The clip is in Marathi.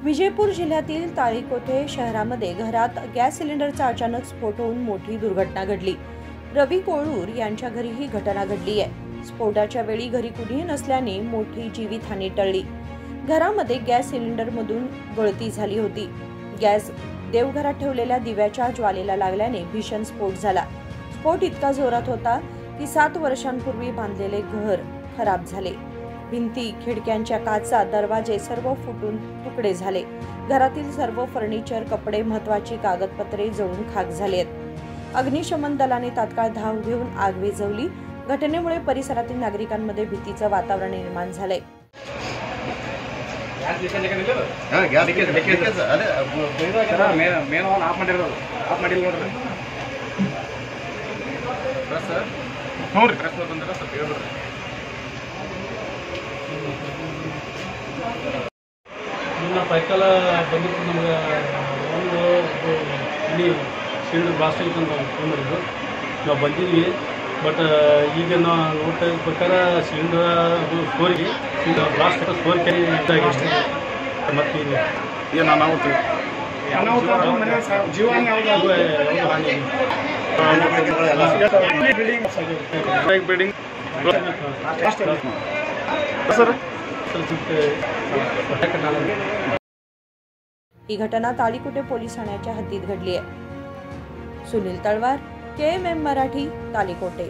विजयपूर जिल्ह्यातील ताळीकोटे शहरामध्ये घरात गॅस सिलेंडरचा अचानक स्फोट होऊन मोठी दुर्घटना घडली। रवी कोळूर यांच्या घरी ही घटना घडली आहे। स्फोटाच्या वेळी घरी कुणीही नसल्याने मोठी जीवितहानी टळली। घरामध्ये गॅस सिलेंडरमधून गळती झाली होती। गॅस देवघरात ठेवलेल्या दिव्याच्या ज्वालेला लागल्याने भीषण स्फोट झाला। स्फोट इतका जोरात होता की 7 वर्षांपूर्वी बांधलेले घर खराब झाले। भिंती, खिडक्यांच्या काचा, दरवाजे सर्व फुटून तुकडे झाले। घरातील सर्व फर्निचर, कपडे, महत्त्वाची कागदपत्रे जळून खाक झालेत। अग्निशमन दलाने तात्काळ धाव घेऊन आग विझवली। घटनेमुळे परिसरातील नागरिकांमध्ये भीतीचे वातावरण निर्माण झाले। पैकाल बंदी नम्बर ಇಲ್ಲಿ ಸಿಲಿಂಡರ್ ಬ್ಲಾಸ್ಟ್ ಆಯಿತು ಅಂತ ಫೋನ್ ಮಾಡಿದ್ರು। ನಾವು ಬಂದಿದ್ವಿ, ಬಟ್ ಈಗ ನಾವು ನೋಡ್ತಾ ಇದ್ದ ಪ್ರಕಾರ ಸಿಲಿಂಡರ್ ಅದು ಸ್ಟೋರಿಗೆ ಬ್ಲಾಸ್ಟ್ ಆಯಿತು, ಸ್ಟೋರ್ ಕ್ಯಾರಿ ಇದಾಗಿದೆ। ಮತ್ತು ಏನು ಅನಾಹುತ ಜೀವನ ಯಾವುದು ಹಾನಿ ಬಿಲ್ಡಿಂಗ್ ಸರ್। ही घटना ताळीकोटे पोलीस ठाण्याच्या हद्दीत घडली आहे। सुनील तळवार, KMM मराठी, ताळीकोटे।